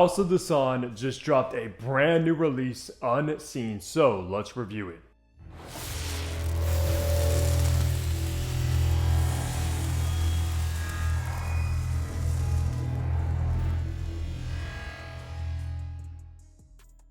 House of Dastan just dropped a brand new release, Unseen, so let's review it.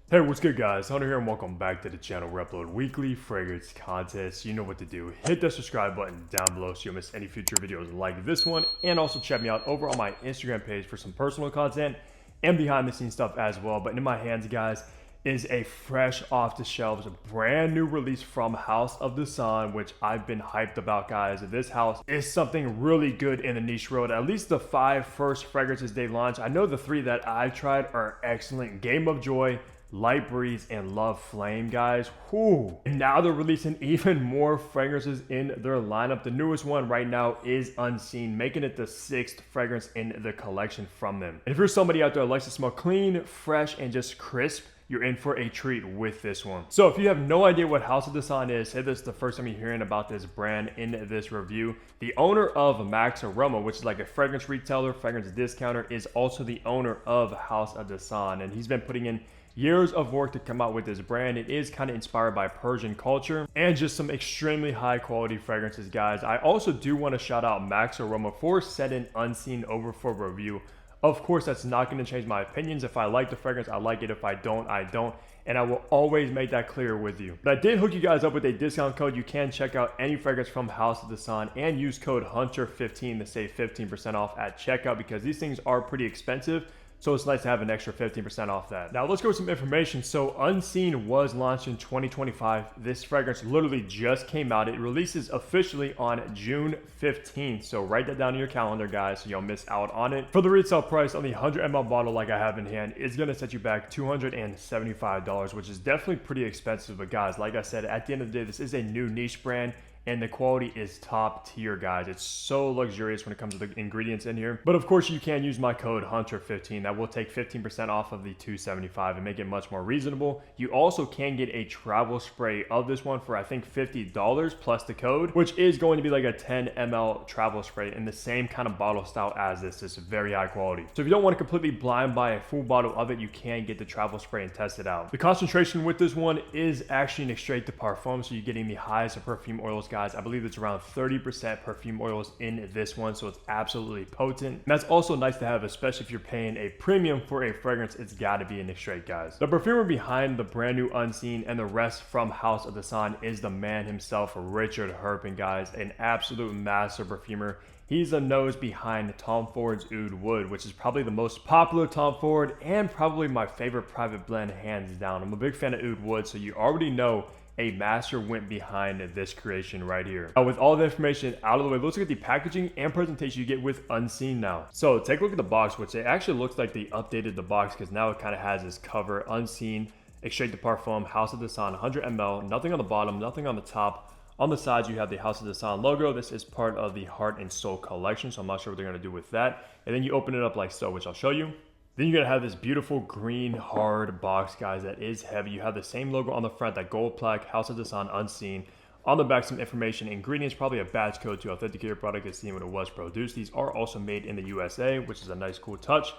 Hey, what's good guys? Hunter here and welcome back to the channel where I upload weekly fragrance contests. You know what to do. Hit that subscribe button down below so you don't miss any future videos like this one. And also check me out over on my Instagram page for some personal content and behind the scenes stuff as well. But in my hands, guys, is a fresh off the shelves, brand new release from House of Dastan, which I've been hyped about, guys. This house is something really good in the niche world. At least the 5 first fragrances they launched. I know the 3 that I've tried are excellent. Game of Joy, Light Breeze, and Love Flame, guys. Whew. And now they're releasing even more fragrances in their lineup. The newest one right now is Unseen, making it the 6th fragrance in the collection from them. And if you're somebody out there that likes to smell clean, fresh, and just crisp, you're in for a treat with this one. So if you have no idea what House of Dastan is, say this is the first time you're hearing about this brand in this review. The owner of maxx, which is like a fragrance retailer, fragrance discounter, is also the owner of House of Dastan. And he's been putting in years of work to come out with this brand. It is kind of inspired by Persian culture and just some extremely high quality fragrances, guys. I also do want to shout out maxx for setting Unseen over for review. Of course, that's not going to change my opinions. If I like the fragrance, I like it. If I don't, I don't. And I will always make that clear with you. But I did hook you guys up with a discount code. You can check out any fragrance from House of Dastan and use code HUNTER15 to save 15% off at checkout, because these things are pretty expensive. So it's nice to have an extra 15% off that. Now let's go with some information. So Unseen was launched in 2025. This fragrance literally just came out. It releases officially on June 15th. So write that down in your calendar, guys, so you don't miss out on it. For the retail price on the 100 ml bottle like I have in hand, it's gonna set you back $275, which is definitely pretty expensive. But guys, like I said, at the end of the day, this is a new niche brand. And the quality is top tier, guys. It's so luxurious when it comes to the ingredients in here. But of course, you can use my code HUNTER15. That will take 15% off of the $275 and make it much more reasonable. You also can get a travel spray of this one for, I think, $50 plus the code, which is going to be like a 10 ml travel spray in the same kind of bottle style as this. It's very high quality. So if you don't want to completely blind buy a full bottle of it, you can get the travel spray and test it out. The concentration with this one is actually an extrait de parfum, so you're getting the highest of perfume oils, guys. I believe it's around 30% perfume oils in this one, so it's absolutely potent. And that's also nice to have, especially if you're paying a premium for a fragrance. It's got to be an extrait, guys. The perfumer behind the brand new Unseen and the rest from House of Dastan is the man himself, Richard Herpen, guys, an absolute master perfumer. He's the nose behind Tom Ford's Oud Wood, which is probably the most popular Tom Ford and probably my favorite private blend, hands down. I'm a big fan of Oud Wood, so you already know a master went behind this creation right here. Now, with all the information out of the way, let's look at the packaging and presentation you get with Unseen now. So take a look at the box, which it actually looks like they updated the box, because now it kind of has this cover: Unseen, extrait de parfum, House of Dastan, 100 ml, nothing on the bottom, nothing on the top. On the sides, you have the House of Dastan logo. This is part of the Heart and Soul collection, so I'm not sure what they're going to do with that. And then you open it up like so, which I'll show you. Then you're gonna have this beautiful green hard box, guys, that is heavy. You have the same logo on the front, that gold plaque, House of Dastan Unseen. On the back, some information, ingredients, probably a batch code to authenticate your product and see when it was produced. These are also made in the USA, which is a nice, cool touch.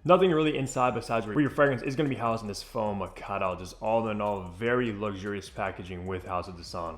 Nothing really inside besides where your fragrance is gonna be housed in this foam cutout. Just all in all, very luxurious packaging with House of Dastan.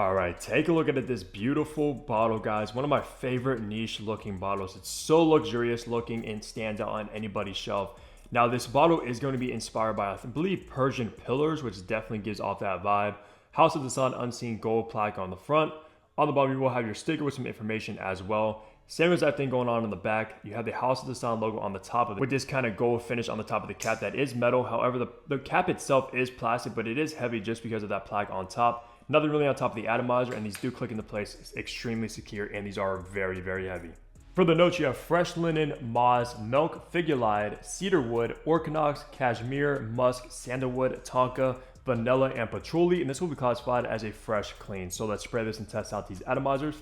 All right, take a look at this beautiful bottle, guys. One of my favorite niche looking bottles. It's so luxurious looking and stands out on anybody's shelf. Now, this bottle is going to be inspired by, I believe, Persian pillars, which definitely gives off that vibe. House of Dastan Unseen gold plaque on the front. On the bottom, you will have your sticker with some information as well. Same as that thing going on in the back. You have the House of Dastan logo on the top of it with this kind of gold finish on the top of the cap that is metal. However, the cap itself is plastic, but it is heavy just because of that plaque on top. Nothing really on top of the atomizer, and these do click into place. It's extremely secure, and these are very, very heavy. For the notes, you have fresh linen, moss, milk, figulide, cedarwood, orchinox, cashmere, musk, sandalwood, tonka, vanilla, and patchouli, and this will be classified as a fresh clean. So let's spray this and test out these atomizers.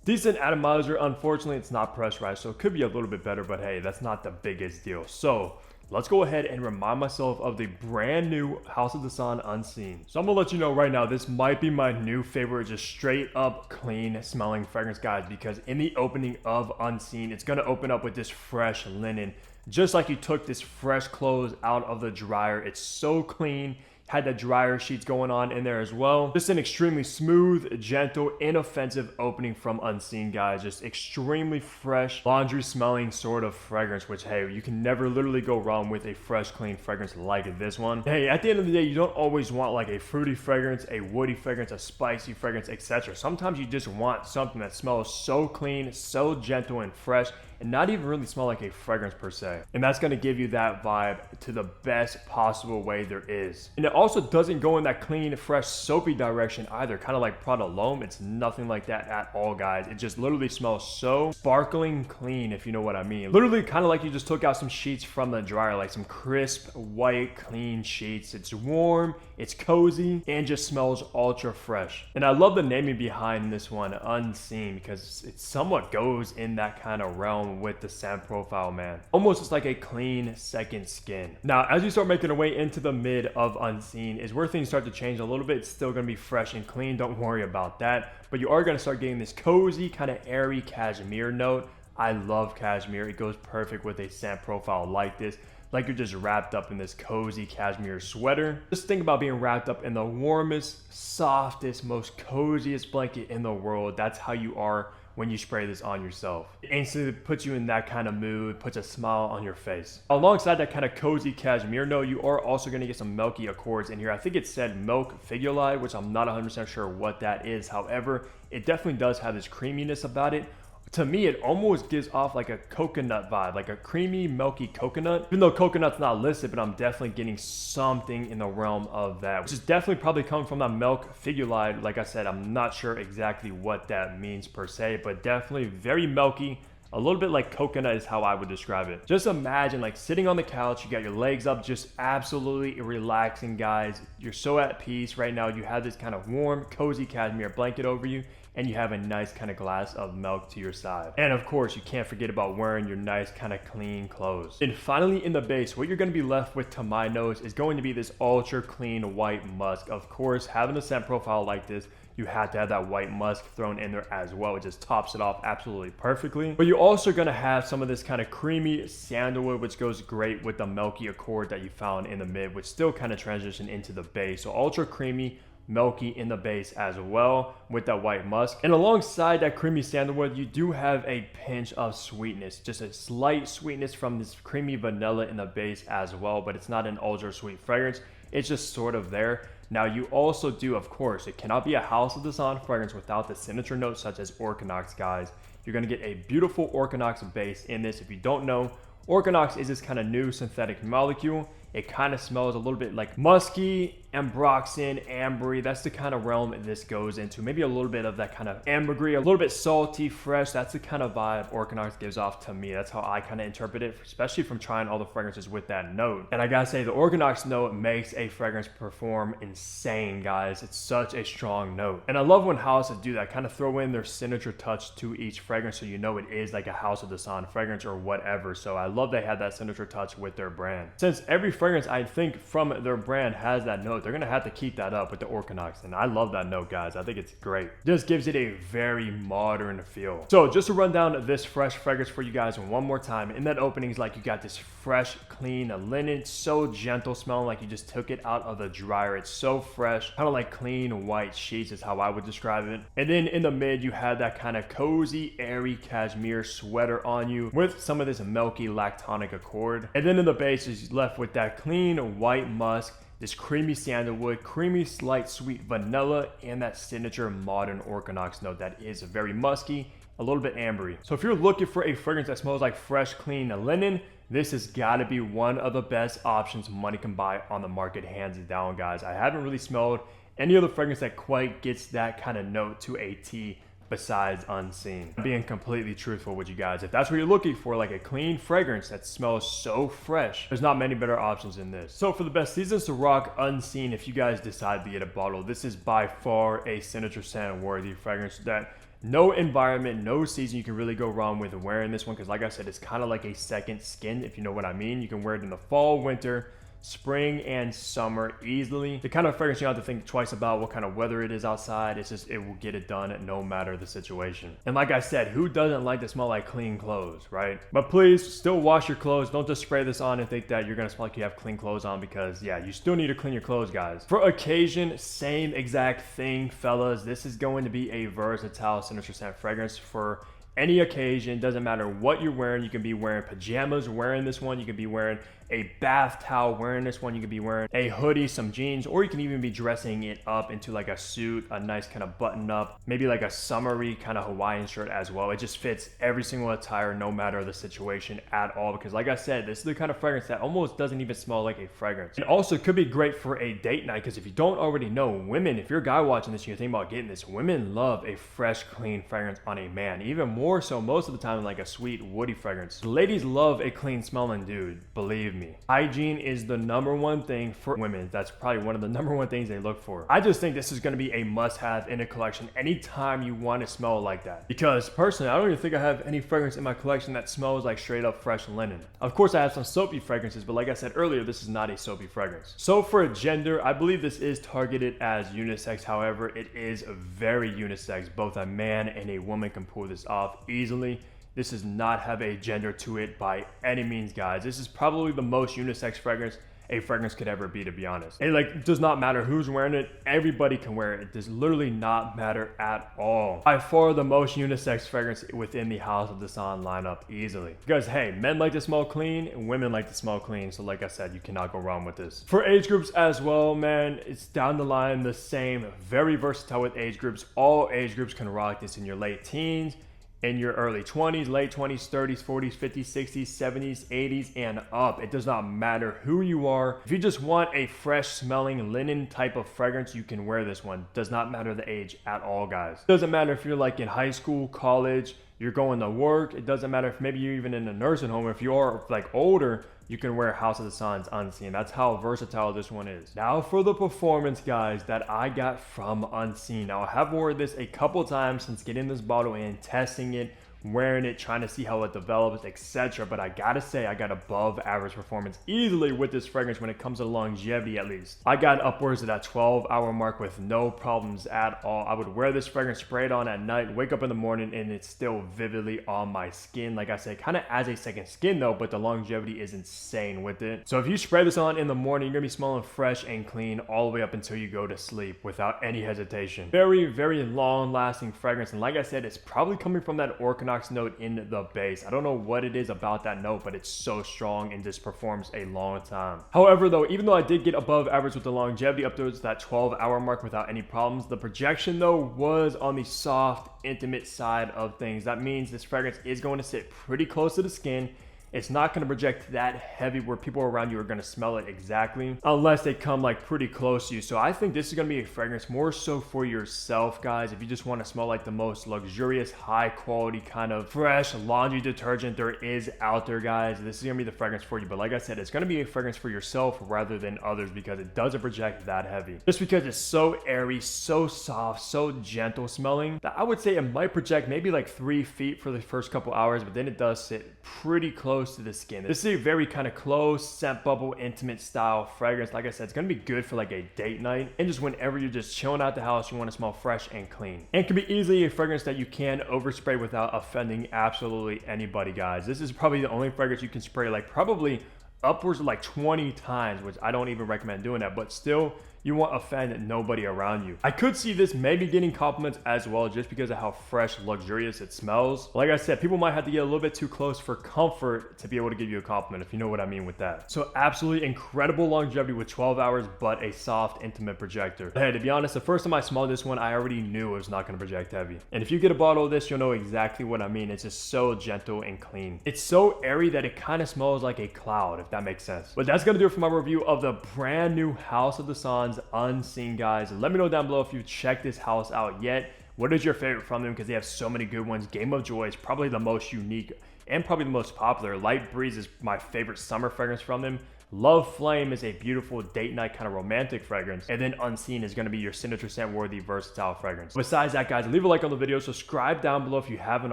Decent atomizer. Unfortunately, it's not pressed right, so it could be a little bit better, but hey, that's not the biggest deal. So let's go ahead and remind myself of the brand new House of Dastan Unseen. So I'm gonna let you know right now, this might be my new favorite, just straight up clean smelling fragrance, guys, because in the opening of Unseen, it's gonna open up with this fresh linen, just like you took this fresh clothes out of the dryer. It's so clean. Had the dryer sheets going on in there as well. Just an extremely smooth, gentle, inoffensive opening from Unseen, guys. Just extremely fresh, laundry smelling sort of fragrance, which, hey, you can never literally go wrong with a fresh, clean fragrance like this one. Hey, at the end of the day, you don't always want like a fruity fragrance, a woody fragrance, a spicy fragrance, etc. Sometimes you just want something that smells so clean, so gentle and fresh, and not even really smell like a fragrance per se. And that's gonna give you that vibe to the best possible way there is. And it also doesn't go in that clean, fresh, soapy direction either, kind of like Prada L'Homme. It's nothing like that at all, guys. It just literally smells so sparkling clean, if you know what I mean. Literally kind of like you just took out some sheets from the dryer, like some crisp, white, clean sheets. It's warm, it's cozy, and just smells ultra fresh. And I love the naming behind this one, Unseen, because it somewhat goes in that kind of realm with the scent profile, man. Almost just like a clean second skin. Now, as you start making your way into the mid of Unseen is where things start to change a little bit. It's still gonna be fresh and clean, don't worry about that. But you are gonna start getting this cozy, kind of airy cashmere note. I love cashmere. It goes perfect with a scent profile like this. Like you're just wrapped up in this cozy cashmere sweater. Just think about being wrapped up in the warmest, softest, most coziest blanket in the world. That's how you are when you spray this on yourself. It instantly puts you in that kind of mood, puts a smile on your face. Alongside that kind of cozy cashmere note, you are also gonna get some milky accords in here. I think it said milk figulite, which I'm not 100% sure what that is. However, it definitely does have this creaminess about it. To me, it almost gives off like a coconut vibe, like a creamy, milky coconut. Even though coconut's not listed, but I'm definitely getting something in the realm of that, which is definitely probably coming from that milk figulite. Like I said, I'm not sure exactly what that means per se, but definitely very milky. A little bit like coconut is how I would describe it. Just imagine like sitting on the couch, you got your legs up, just absolutely relaxing, guys. You're so at peace right now. You have this kind of warm, cozy cashmere blanket over you, and you have a nice kind of glass of milk to your side. And of course, you can't forget about wearing your nice kind of clean clothes. And finally, in the base, what you're gonna be left with to my nose is going to be this ultra clean white musk. Of course, having a scent profile like this, you have to have that white musk thrown in there as well. It just tops it off absolutely perfectly. But you're also gonna have some of this kind of creamy sandalwood, which goes great with the milky accord that you found in the mid, which still kind of transition into the base. So ultra creamy, milky in the base as well with that white musk. And alongside that creamy sandalwood, you do have a pinch of sweetness, just a slight sweetness from this creamy vanilla in the base as well, but it's not an ultra sweet fragrance. It's just sort of there. Now you also do, of course, it cannot be a House of Dastan fragrance without the signature notes such as Orchinox, guys. You're gonna get a beautiful Orchinox base in this. If you don't know, Orchinox is this kind of new synthetic molecule. It kind of smells a little bit like musky, ambroxan, ambery. That's the kind of realm this goes into. Maybe a little bit of that kind of ambergris, a little bit salty, fresh. That's the kind of vibe Orchinox gives off to me. That's how I kind of interpret it, especially from trying all the fragrances with that note. And I gotta say, the Orchinox note makes a fragrance perform insane, guys. It's such a strong note. And I love when houses do that, kind of throw in their signature touch to each fragrance so you know it is like a House of Dastan fragrance or whatever. So I love they had that signature touch with their brand. Since every fragrance I think from their brand has that note, they're gonna have to keep that up with the Orchinox, and I love that note, guys. I think it's great. Just gives it a very modern feel. So just to run down this fresh fragrance for you guys one more time, in that opening is like you got this fresh, clean linen, so gentle, smelling like you just took it out of the dryer. It's so fresh, kind of like clean white sheets is how I would describe it. And then in the mid, you have that kind of cozy, airy cashmere sweater on you with some of this milky lactonic accord. And then in the base is left with that clean white musk, this creamy sandalwood, creamy slight sweet vanilla, and that signature modern Orchinox note that is very musky, a little bit ambery. So if you're looking for a fragrance that smells like fresh, clean linen, this has got to be one of the best options money can buy on the market, hands down, guys. I haven't really smelled any other fragrance that quite gets that kind of note to a T besides Unseen. I'm being completely truthful with you guys. If that's what you're looking for, like a clean fragrance that smells so fresh, there's not many better options than this. So for the best seasons to rock Unseen, if you guys decide to get a bottle, this is by far a signature scent worthy fragrance that no environment, no season you can really go wrong with wearing this one, because like I said, it's kind of like a second skin, if you know what I mean. You can wear it in the fall, winter, spring and summer easily. The kind of fragrance you don't have to think twice about what kind of weather it is outside. It's just, it will get it done no matter the situation. And like I said, who doesn't like to smell like clean clothes, right? But please still wash your clothes. Don't just spray this on and think that you're gonna smell like you have clean clothes on, because yeah, you still need to clean your clothes, guys. For occasion, same exact thing, fellas. This is going to be a versatile signature scent fragrance for any occasion. Doesn't matter what you're wearing. You can be wearing pajamas wearing this one. You can be wearing a bath towel wearing this one. You could be wearing a hoodie, some jeans, or you can even be dressing it up into like a suit, a nice kind of button up, maybe like a summery kind of Hawaiian shirt as well. It just fits every single attire, no matter the situation at all, because like I said, this is the kind of fragrance that almost doesn't even smell like a fragrance. And also could be great for a date night, because if you don't already know, women, if you're a guy watching this and you're thinking about getting this, women love a fresh, clean fragrance on a man, even more so most of the time like a sweet, woody fragrance. Ladies love a clean smelling dude, believe me. Hygiene is the #1 thing for women. That's probably one of the #1 things they look for. I just think this is going to be a must-have in a collection anytime you want to smell like that, because personally I don't even think I have any fragrance in my collection that smells like straight up fresh linen. Of course I have some soapy fragrances, but like I said earlier, this is not a soapy fragrance. So for gender, I believe this is targeted as unisex. However, it is very unisex. Both a man and a woman can pull this off easily. This does not have a gender to it by any means, guys. This is probably the most unisex fragrance a fragrance could ever be, to be honest. It like does not matter who's wearing it. Everybody can wear it. It does literally not matter at all. By far the most unisex fragrance within the House of Dastan lineup easily. Because hey, men like to smell clean and women like to smell clean. So like I said, you cannot go wrong with this. For age groups as well, man, it's down the line the same. Very versatile with age groups. All age groups can rock this in your late teens, in your early 20s, late 20s, 30s, 40s, 50s, 60s, 70s, 80s, and up. It does not matter who you are. If you just want a fresh smelling linen type of fragrance, you can wear this one. Does not matter the age at all, guys. Doesn't matter if you're like in high school, college, you're going to work. It doesn't matter if maybe you're even in a nursing home. If you are like older, you can wear House of the Suns Unseen. That's how versatile this one is. Now for the performance, guys, that I got from Unseen. Now I have worn this a couple times since getting this bottle in, testing it, wearing it, trying to see how it develops, etc. But I gotta say, I got above average performance easily with this fragrance when it comes to longevity, at least. I got upwards of that 12-hour mark with no problems at all. I would wear this fragrance, spray it on at night, wake up in the morning, and it's still vividly on my skin. Like I said, kind of as a second skin though, but the longevity is insane with it. So if you spray this on in the morning, you're gonna be smelling fresh and clean all the way up until you go to sleep without any hesitation. Very, very long-lasting fragrance, and like I said, it's probably coming from that orchid note in the base. I don't know what it is about that note, but it's so strong and just performs a long time. However though, even though I did get above average with the longevity up to that 12-hour mark without any problems, the projection though was on the soft, intimate side of things. That means this fragrance is going to sit pretty close to the skin. It's not going to project that heavy where people around you are going to smell it exactly, unless they come like pretty close to you. So I think this is going to be a fragrance more so for yourself, guys. If you just want to smell like the most luxurious, high quality kind of fresh laundry detergent there is out there, guys, this is going to be the fragrance for you. But like I said, it's going to be a fragrance for yourself rather than others, because it doesn't project that heavy. Just because it's so airy, so soft, so gentle smelling, that I would say it might project maybe like 3 feet for the first couple hours, but then it does sit pretty close to the skin. This is a very kind of close, scent bubble, intimate style fragrance. Like I said, it's going to be good for like a date night and just whenever you're just chilling out the house, you want to smell fresh and clean. And can be easily a fragrance that you can overspray without offending absolutely anybody, guys. This is probably the only fragrance you can spray like probably upwards of like 20 times, which I don't even recommend doing that, but still, you won't offend nobody around you. I could see this maybe getting compliments as well, just because of how fresh, luxurious it smells. Like I said, people might have to get a little bit too close for comfort to be able to give you a compliment, if you know what I mean with that. So absolutely incredible longevity with 12 hours, but a soft, intimate projector. Hey, to be honest, the first time I smelled this one, I already knew it was not going to project heavy. And if you get a bottle of this, you'll know exactly what I mean. It's just so gentle and clean. It's so airy that it kind of smells like a cloud, if that makes sense. But that's going to do it for my review of the brand new House of the Suns Unseen, guys. Let me know down below if you've checked this house out yet. What is your favorite from them? Because they have so many good ones. Game of Joy is probably the most unique and probably the most popular. Light Breeze is my favorite summer fragrance from them. Love Flame is a beautiful date night kind of romantic fragrance. And then Unseen is going to be your signature scent worthy versatile fragrance. Besides that, guys, leave a like on the video. Subscribe down below if you haven't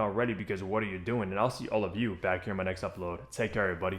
already, because what are you doing? And I'll see all of you back here in my next upload. Take care, everybody.